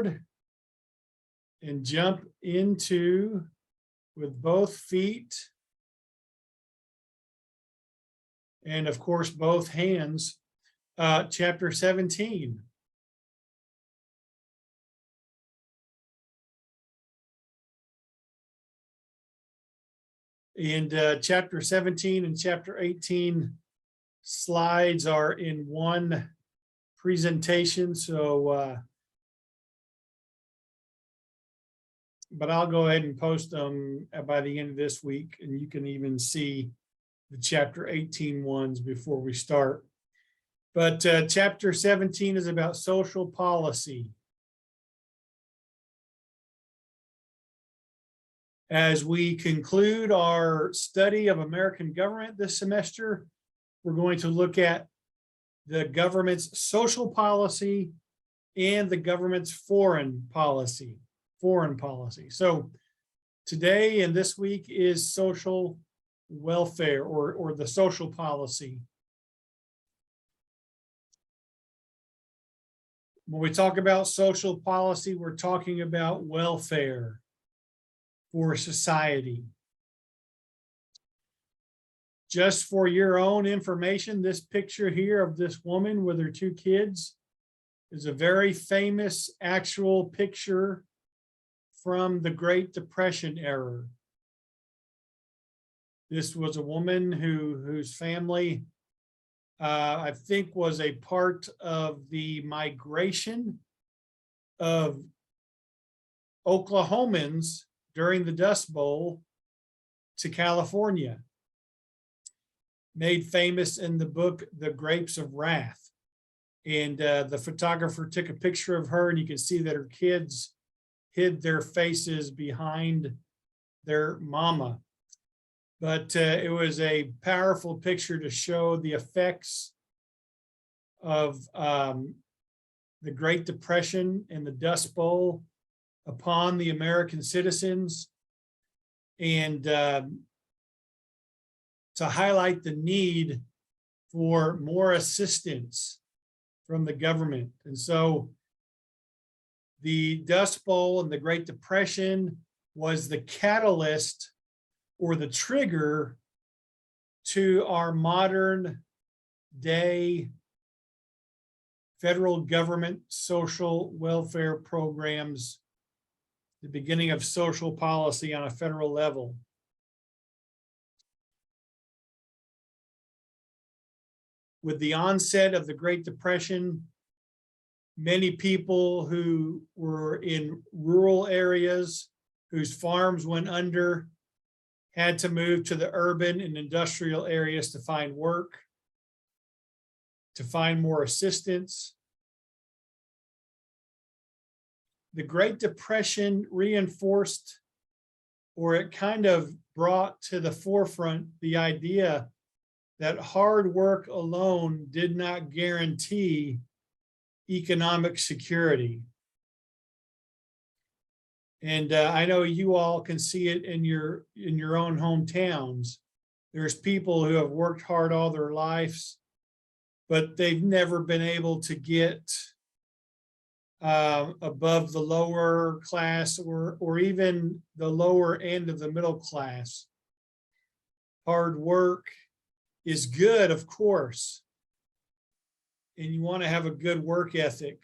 forward and jump into, with both feet and of course both hands, chapter 17. And chapter 17 and chapter 18 slides are in one presentation. So, but I'll go ahead and post them by the end of this week, and you can even see the chapter 18 ones before we start. But chapter 17 is about social policy. As we conclude our study of American government this semester, we're going to look at the government's social policy and the government's foreign policy. So today and this week is social welfare or the social policy. When we talk about social policy, we're talking about welfare for society. Just for your own information, this picture here of this woman with her two kids is a very famous actual picture from the Great Depression era. This was a woman whose family, I think, was a part of the migration of Oklahomans during the Dust Bowl to California, made famous in the book, The Grapes of Wrath. And the photographer took a picture of her, and you can see that her kids hid their faces behind their mama. But it was a powerful picture to show the effects of the Great Depression and the Dust Bowl upon the American citizens, and to highlight the need for more assistance from the government. And so the Dust Bowl and the Great Depression was the catalyst or the trigger to our modern day federal government social welfare programs, the beginning of social policy on a federal level. With the onset of the Great Depression, many people who were in rural areas, whose farms went under, had to move to the urban and industrial areas to find work, to find more assistance. The Great Depression reinforced, or it kind of brought to the forefront, the idea that hard work alone did not guarantee economic security. And I know you all can see it in your own hometowns. There's people who have worked hard all their lives, but they've never been able to get above the lower class or even the lower end of the middle class. Hard work is good, of course, and you want to have a good work ethic,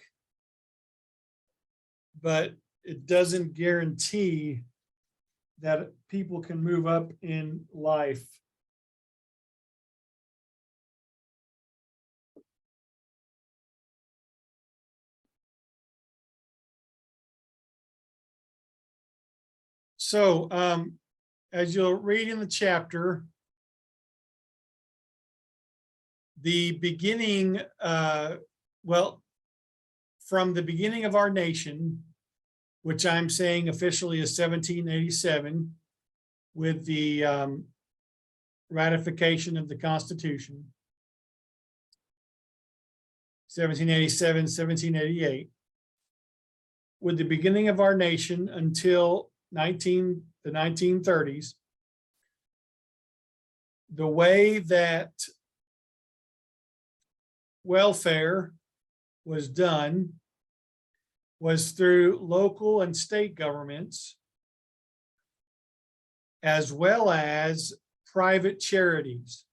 but it doesn't guarantee that people can move up in life. So as you'll read in the chapter, the beginning, well, from the beginning of our nation, which I'm saying officially is 1787, with the ratification of the Constitution, 1787, 1788, with the beginning of our nation until the 1930s, the way that welfare was done was through local and state governments, as well as private charities.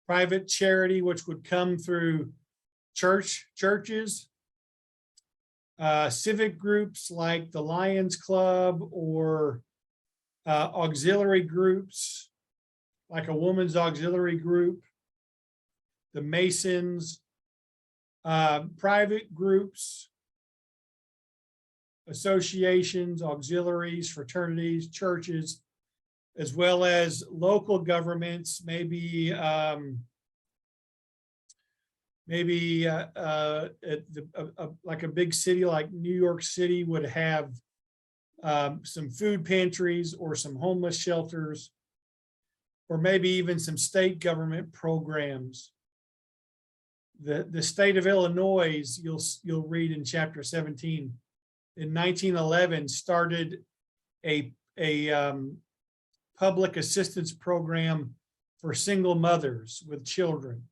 Private charity, which would come through churches, civic groups like the Lions Club, or auxiliary groups like a woman's auxiliary group, the Masons, private groups, associations, auxiliaries, fraternities, churches, as well as local governments, maybe like a big city like New York City would have some food pantries or some homeless shelters, or maybe even some state government programs. The state of Illinois, you'll read in chapter 17, in 1911 started a public assistance program for single mothers with children.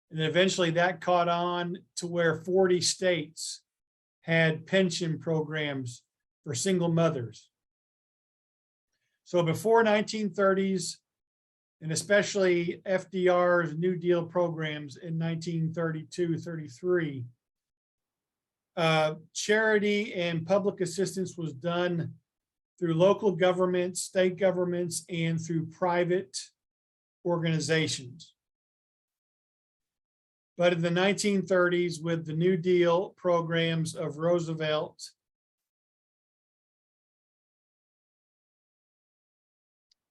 And eventually that caught on to where 40 states had pension programs for single mothers. So before 1930s, and especially FDR's New Deal programs in 1932, 33, charity and public assistance was done through local governments, state governments, and through private organizations. But in the 1930s, with the New Deal programs of Roosevelt,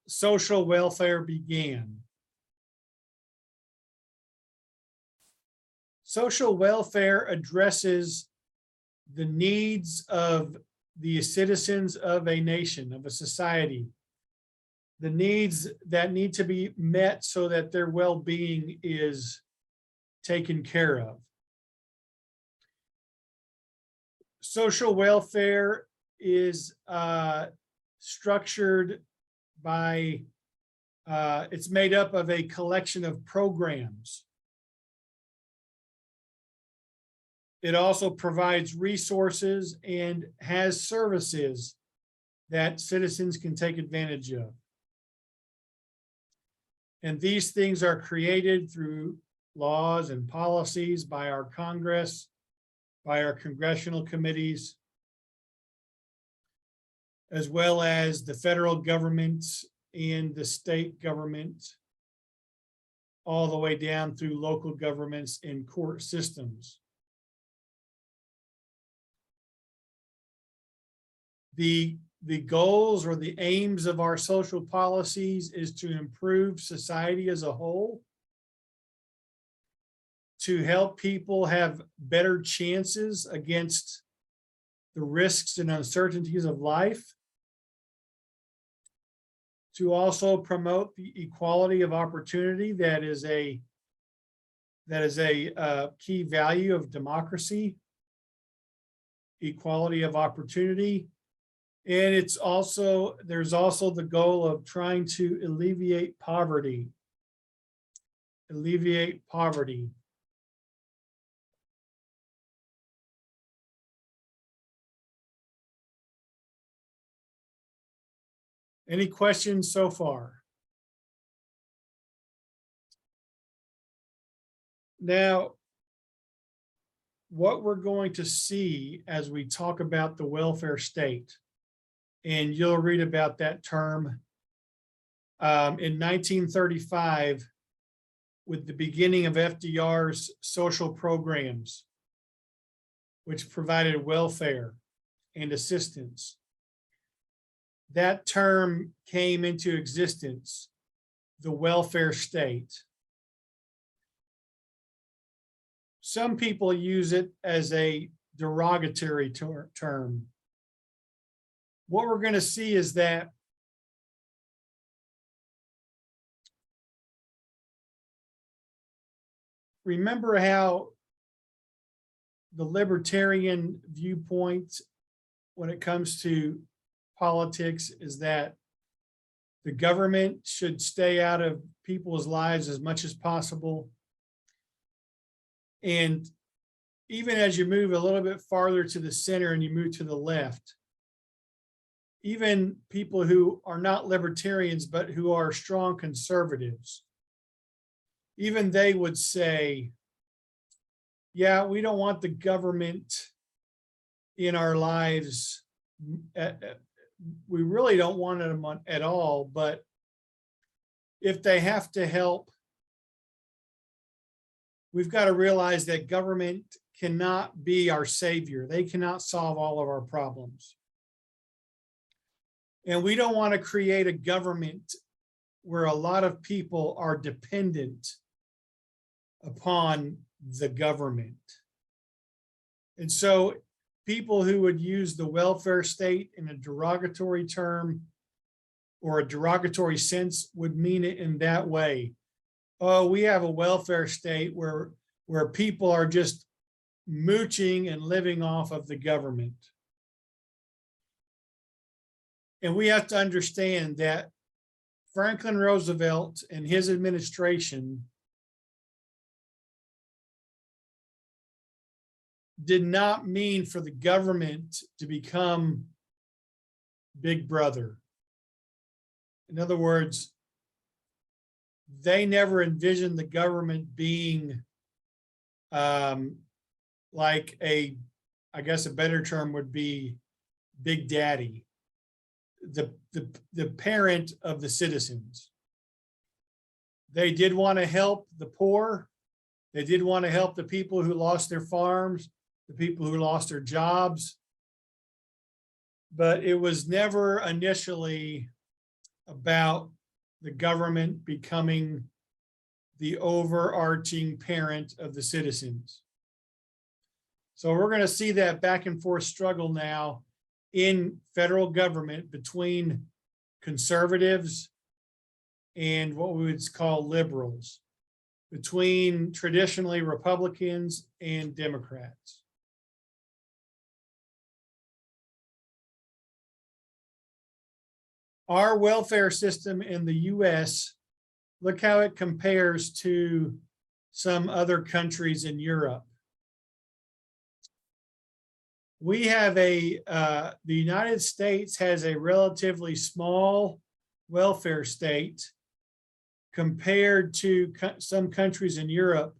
social welfare began. Social welfare addresses the needs of the citizens of a nation, of a society, the needs that need to be met so that their well-being is taken care of. Social welfare is structured by, it's made up of a collection of programs. It also provides resources and has services that citizens can take advantage of. And these things are created through laws and policies by our Congress, by our congressional committees, as well as the federal government and the state government, all the way down through local governments and court systems. The goals or the aims of our social policies is to improve society as a whole, to help people have better chances against the risks and uncertainties of life, to also promote the equality of opportunity that is a key value of democracy, equality of opportunity. And there's also the goal of trying to alleviate poverty. Alleviate poverty. Any questions so far? Now, what we're going to see as we talk about the welfare state, and you'll read about that term in 1935, with the beginning of FDR's social programs, which provided welfare and assistance. That term came into existence, the welfare state. Some people use it as a derogatory term. What we're going to see is that remember how the libertarian viewpoint when it comes to politics is that the government should stay out of people's lives as much as possible. And even as you move a little bit farther to the center and you move to the left, even people who are not libertarians, but who are strong conservatives, even they would say, yeah, we don't want the government in our lives. We really don't want them at all, but if they have to help, we've got to realize that government cannot be our savior. They cannot solve all of our problems. And we don't want to create a government where a lot of people are dependent upon the government. And so people who would use the welfare state in a derogatory term or a derogatory sense would mean it in that way. Oh, we have a welfare state where people are just mooching and living off of the government. And we have to understand that Franklin Roosevelt and his administration did not mean for the government to become Big Brother. In other words, they never envisioned the government being like I guess a better term would be Big Daddy, the parent of the citizens. They did want to help the poor. They did want to help the people who lost their farms, the people who lost their jobs. But it was never initially about the government becoming the overarching parent of the citizens. So we're going to see that back and forth struggle now in federal government between conservatives and what we would call liberals, between traditionally Republicans and Democrats. Our welfare system in the US, look how it compares to some other countries in Europe. We have the United States has a relatively small welfare state compared to some countries in Europe.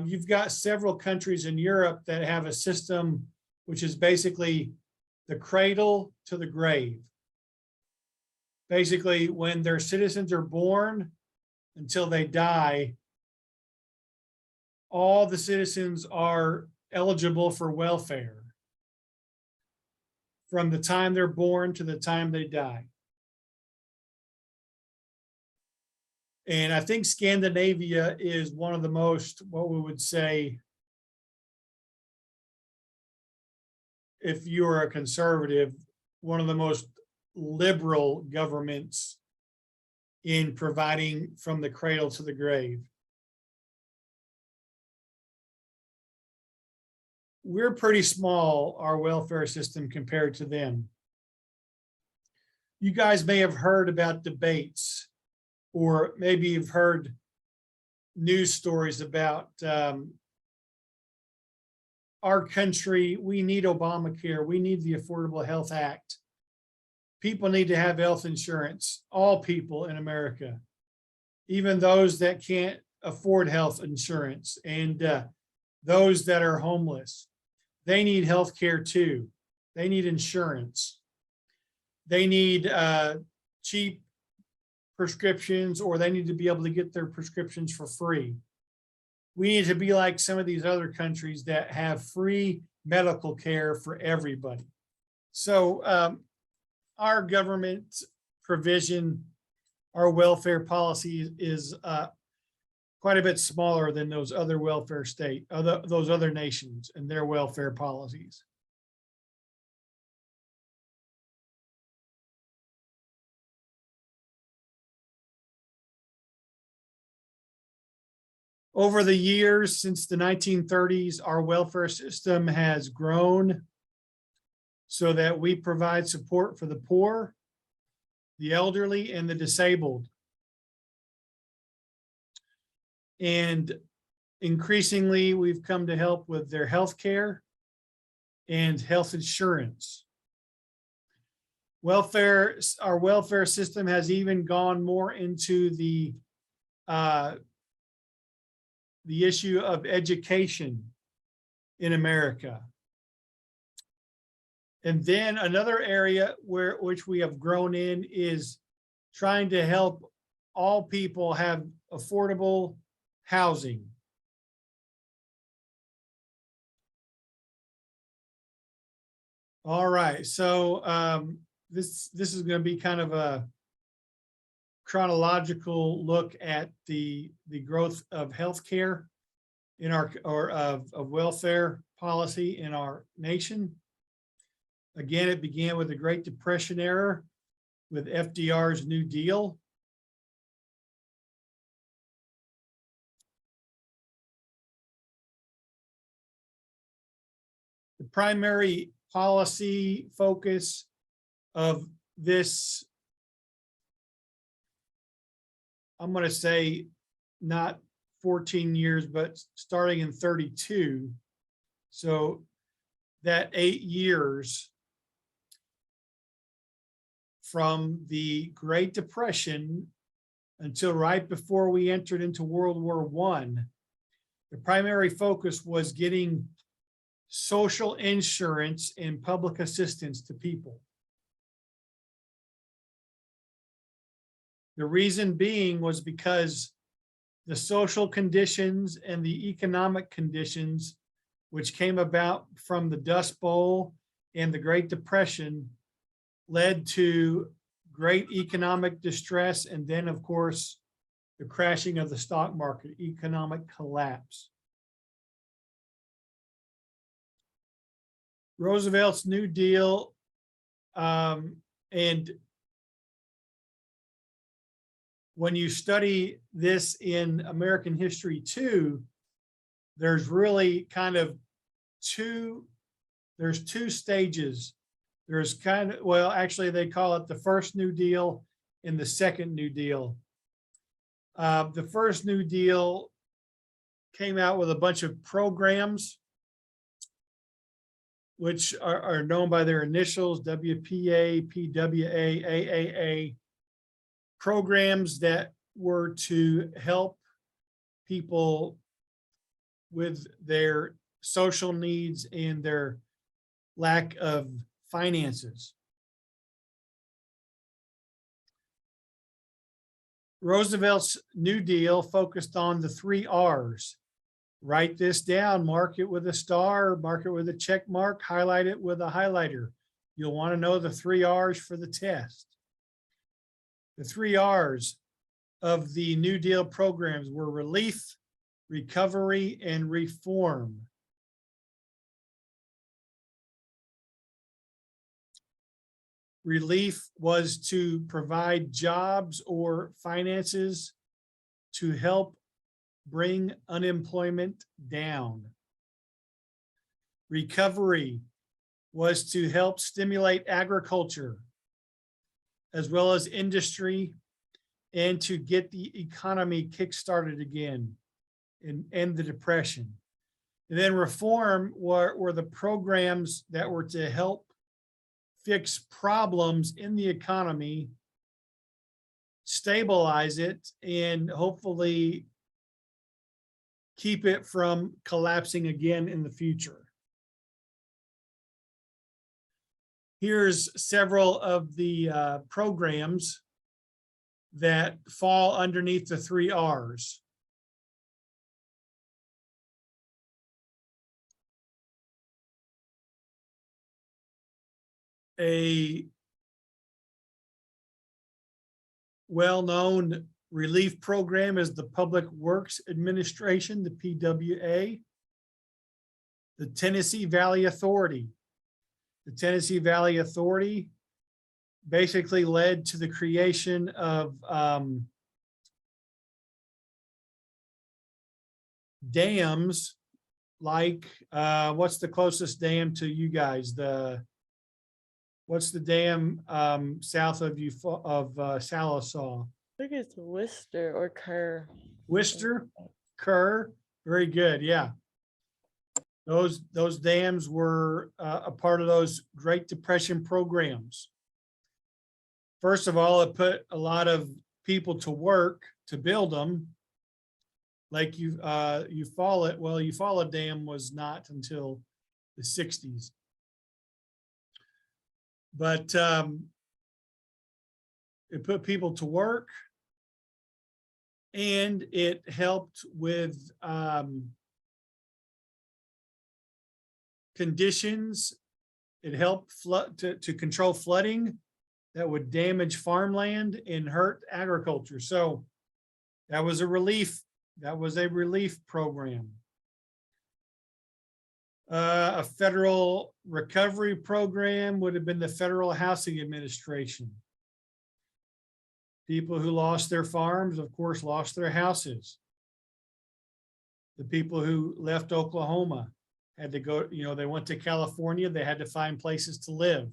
You've got several countries in Europe that have a system which is basically the cradle to the grave. Basically, when their citizens are born until they die, all the citizens are eligible for welfare from the time they're born to the time they die. And I think Scandinavia is one of the most, what we would say, if you are a conservative, one of the most liberal governments in providing from the cradle to the grave. We're pretty small, our welfare system, compared to them. You guys may have heard about debates, or maybe you've heard news stories about our country. We need Obamacare. We need the Affordable Health Act. People need to have health insurance, all people in America, even those that can't afford health insurance and those that are homeless. They need health care too. They need insurance. They need cheap prescriptions, or they need to be able to get their prescriptions for free. We need to be like some of these other countries that have free medical care for everybody. So our government provision, our welfare policy is quite a bit smaller than those other welfare those other nations and their welfare policies. Over the years, since the 1930s, our welfare system has grown so that we provide support for the poor, the elderly, and the disabled. And increasingly, we've come to help with their health care and health insurance. Welfare, our welfare system has even gone more into the issue of education in America. And then another area which we have grown in is trying to help all people have affordable housing. All right, so this is going to be kind of a chronological look at the growth of healthcare in our, or of welfare policy in our nation. Again, it began with the Great Depression era with FDR's New Deal. The primary policy focus of this, I'm going to say not 14 years, but starting in 32. So that 8 years from the Great Depression until right before we entered into World War I, the primary focus was getting social insurance and public assistance to people. The reason being was because the social conditions and the economic conditions which came about from the Dust Bowl and the Great Depression led to great economic distress, and then, of course, the crashing of the stock market, economic collapse. Roosevelt's New Deal, and when you study this in American history too, there's really kind of two stages. There's kind of, well, actually they call it the first New Deal and the second New Deal. The first New Deal came out with a bunch of programs which are known by their initials, WPA, PWA, AAA, programs that were to help people with their social needs and their lack of finances. Roosevelt's New Deal focused on the 3 R's. Write this down, mark it with a star, mark it with a check mark, highlight it with a highlighter. You'll want to know the 3 R's for the test. The 3 R's of the New Deal programs were relief, recovery, and reform. Relief was to provide jobs or finances to help bring unemployment down. Recovery was to help stimulate agriculture as well as industry and to get the economy kick-started again and end the depression. And then reform were the programs that were to help fix problems in the economy, stabilize it, and hopefully keep it from collapsing again in the future. Here's several of the programs that fall underneath the 3 R's. A well-known relief program is the Public Works Administration, the PWA. The Tennessee Valley Authority. The Tennessee Valley Authority basically led to the creation of dams like, what's the closest dam to you guys? What's the dam south of you of Sallisaw? I think it's Worcester or Kerr. Worcester, Kerr, Very good. Yeah. Those dams were a part of those Great Depression programs. First of all, it put a lot of people to work to build them. Like Eufaula Dam was not until the 60s. But it put people to work, and it helped with conditions. It helped flood to control flooding that would damage farmland and hurt agriculture. So that was a relief. That was a relief program. A federal recovery program would have been the Federal Housing Administration. People who lost their farms, of course, lost their houses. The people who left Oklahoma had to go, they went to California, they had to find places to live.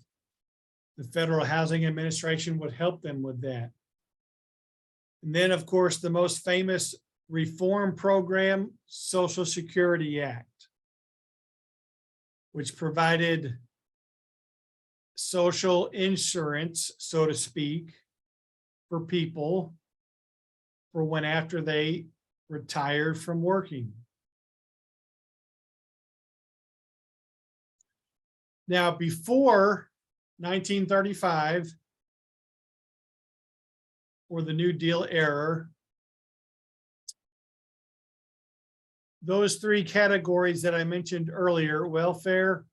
The Federal Housing Administration would help them with that. And then, of course, the most famous reform program, Social Security Act, which provided social insurance, so to speak, for people for when after they retired from working. Now, before 1935, or the New Deal era, those three categories that I mentioned earlier, welfare,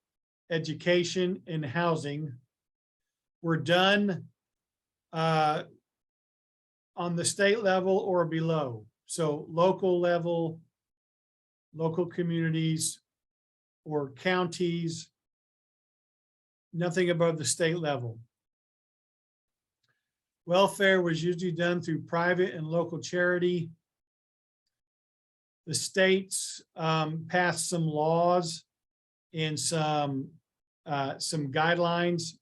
education, and housing, were done on the state level or below. So local level, local communities, or counties, nothing above the state level. Welfare was usually done through private and local charity. The states passed some laws and some guidelines,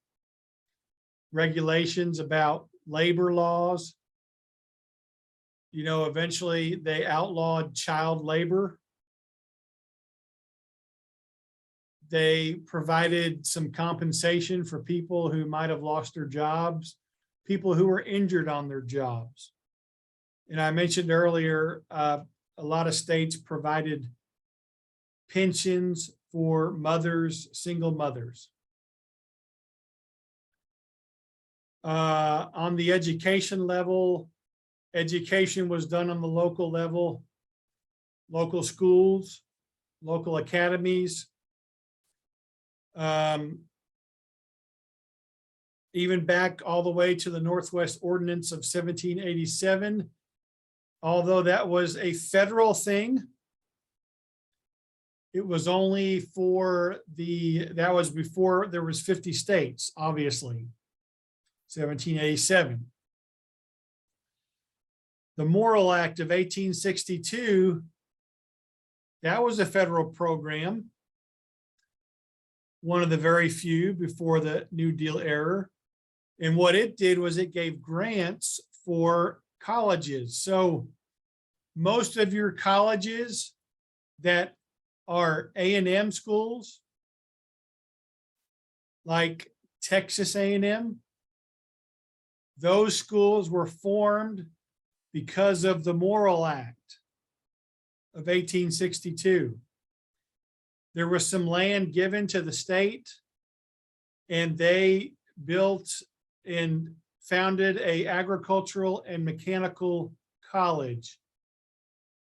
regulations about labor laws. Eventually they outlawed child labor. They provided some compensation for people who might have lost their jobs, people who were injured on their jobs. And I mentioned earlier, a lot of states provided pensions for mothers, single mothers. On the education level, education was done on the local level, local schools, local academies. Even back all the way to the Northwest Ordinance of 1787, although that was a federal thing, it was only for that was before there was 50 states, obviously, 1787. The Morrill Act of 1862, that was a federal program, one of the very few before the New Deal era. And what it did was it gave grants for colleges. So most of your colleges that are A&M schools, like Texas A&M, those schools were formed because of the Morrill Act of 1862. There was some land given to the state, and they built and founded an agricultural and mechanical college.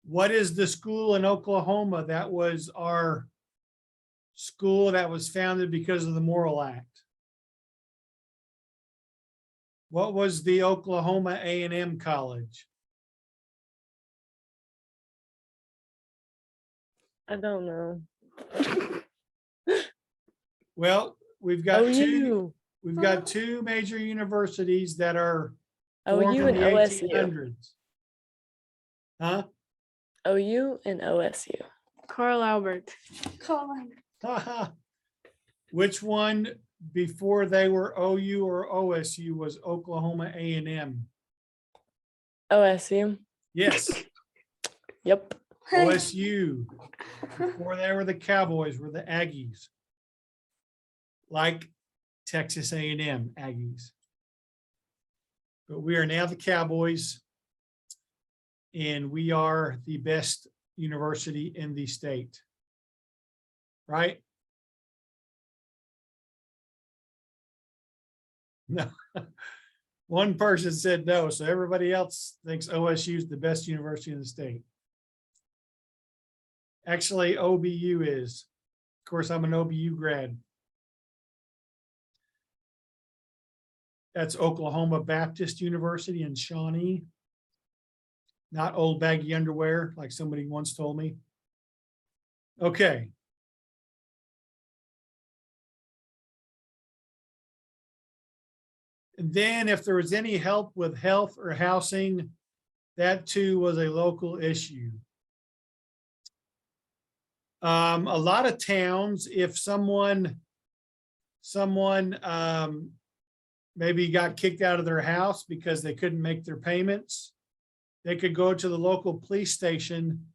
What is the school in Oklahoma that was our school that was founded because of the Morrill Act? What was the Oklahoma A&M College? I don't know. Well, we've got OU. we've got two major universities that are OU formed in and the OSU. 1800s. Huh? OU and OSU. Carl Albert. Which one before they were OU or OSU was Oklahoma A&M? OSU. Yes. Yep. OSU, before they were the Cowboys, were the Aggies. Like Texas A&M Aggies. But we are now the Cowboys, and we are the best university in the state. Right? No. One person said no, so everybody else thinks OSU is the best university in the state. Actually, OBU is. Of course, I'm an OBU grad. That's Oklahoma Baptist University in Shawnee. Not old baggy underwear, like somebody once told me. Okay. And then if there was any help with health or housing, that too was a local issue. A lot of towns, if someone maybe got kicked out of their house because they couldn't make their payments, they could go to the local police station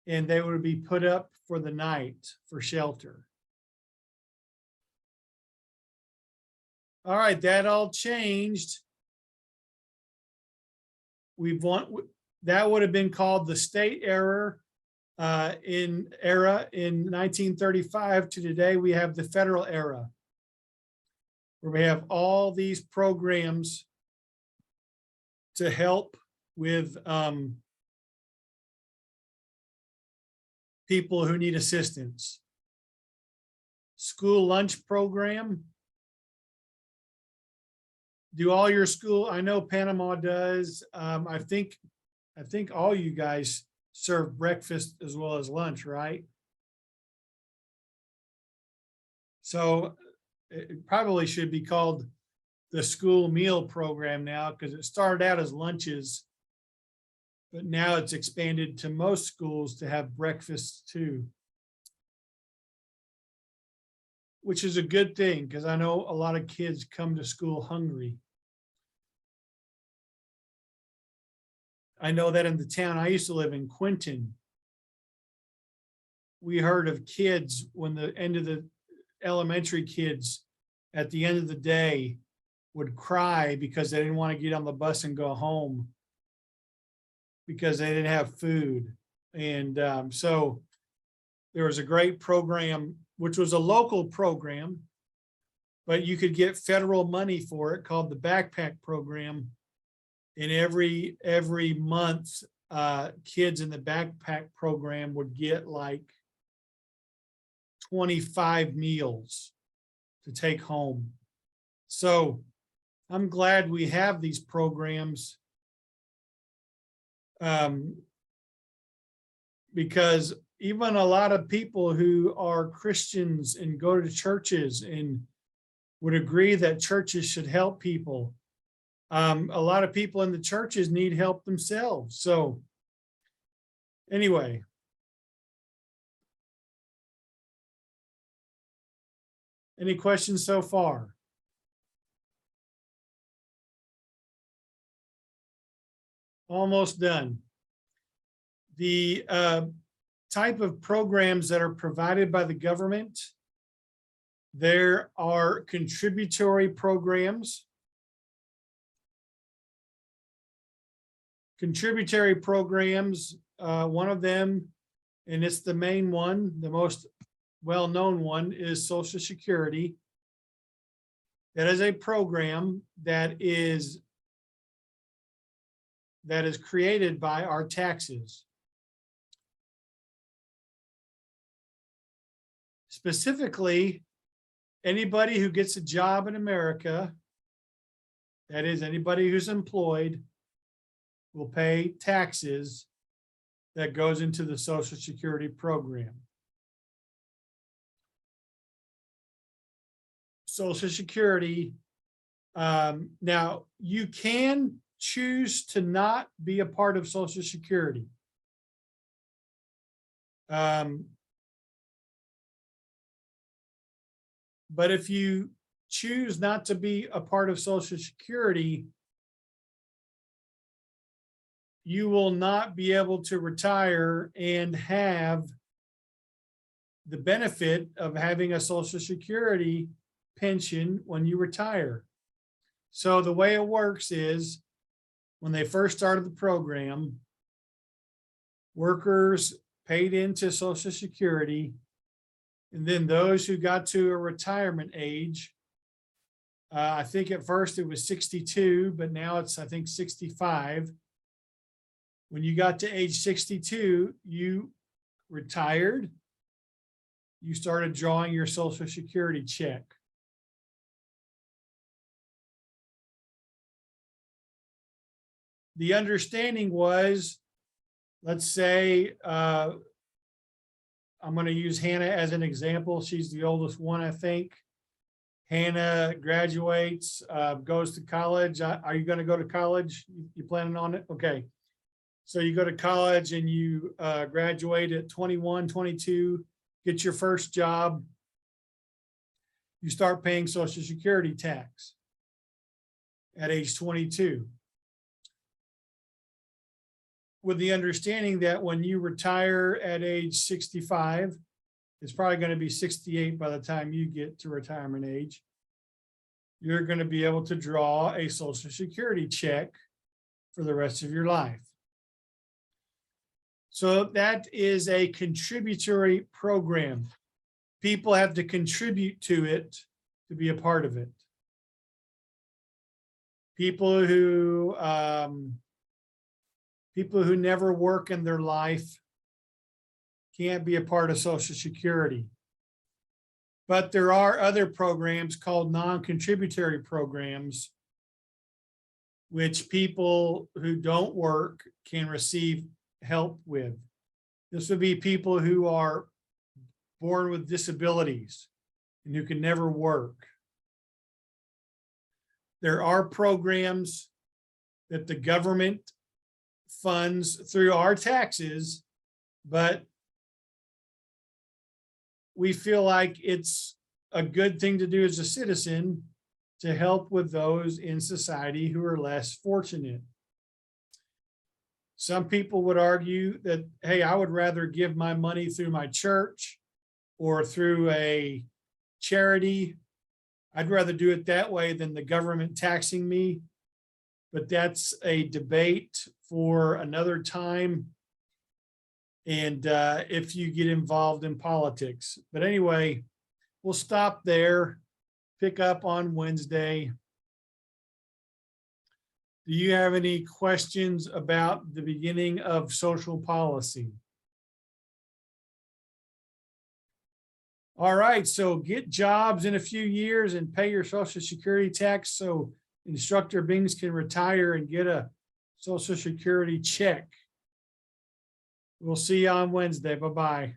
and they would be put up for the night for shelter. All right, that all changed. That would have been called the state era in 1935 to today. We have the federal era, where we have all these programs to help with people who need assistance. School lunch program. Do all your school, I know Panama does. I think all you guys serve breakfast as well as lunch, right? So it probably should be called the school meal program now, because it started out as lunches, but now it's expanded to most schools to have breakfast too, which is a good thing, because I know a lot of kids come to school hungry. I know that in the town I used to live in, Quinton, we heard of kids when the end of the elementary kids at the end of the day would cry because they didn't want to get on the bus and go home because they didn't have food. And so there was a great program, which was a local program, but you could get federal money for it, called the backpack program. And every month, kids in the backpack program would get like 25 meals to take home. So I'm glad we have these programs, because even a lot of people who are Christians and go to churches and would agree that churches should help people. A lot of people in the churches need help themselves. So anyway. Any questions so far? Almost done. The type of programs that are provided by the government, there are contributory programs. Contributory programs, one of them, and it's the main one, the most well-known one, is Social Security. That is a program that is created by our taxes. Specifically, anybody who gets a job in America, that is anybody who's employed, will pay taxes that goes into the Social Security program. Social Security, now you can choose to not be a part of Social Security. But if you choose not to be a part of Social Security, you will not be able to retire and have the benefit of having a Social Security pension when you retire. So the way it works is when they first started the program, workers paid into Social Security, and then those who got to a retirement age, I think at first it was 62, but now it's, I think, 65. When you got to age 62, you retired, you started drawing your Social Security check. The understanding was, let's say, I'm going to use Hannah as an example. She's the oldest one, I think. Hannah graduates, goes to college. Are you going to go to college? You planning on it? Okay. So you go to college and you graduate at 21, 22, get your first job. You start paying Social Security tax at age 22. With the understanding that when you retire at age 65, it's probably going to be 68 by the time you get to retirement age, you're going to be able to draw a Social Security check for the rest of your life. So that is a contributory program. People have to contribute to it to be a part of it. People who never work in their life can't be a part of Social Security. But there are other programs called non-contributory programs, which people who don't work can receive help with. This would be people who are born with disabilities and who can never work. There are programs that the government funds through our taxes, but we feel like it's a good thing to do as a citizen to help with those in society who are less fortunate. Some people would argue that, hey, I would rather give my money through my church or through a charity. I'd rather do it that way than the government taxing me. But that's a debate for another time. And if you get involved in politics. But anyway, we'll stop there, pick up on Wednesday. Do you have any questions about the beginning of social policy? All right, so get jobs in a few years and pay your Social Security tax so Instructor Bings can retire and get a Social Security check. We'll see you on Wednesday. Bye-bye.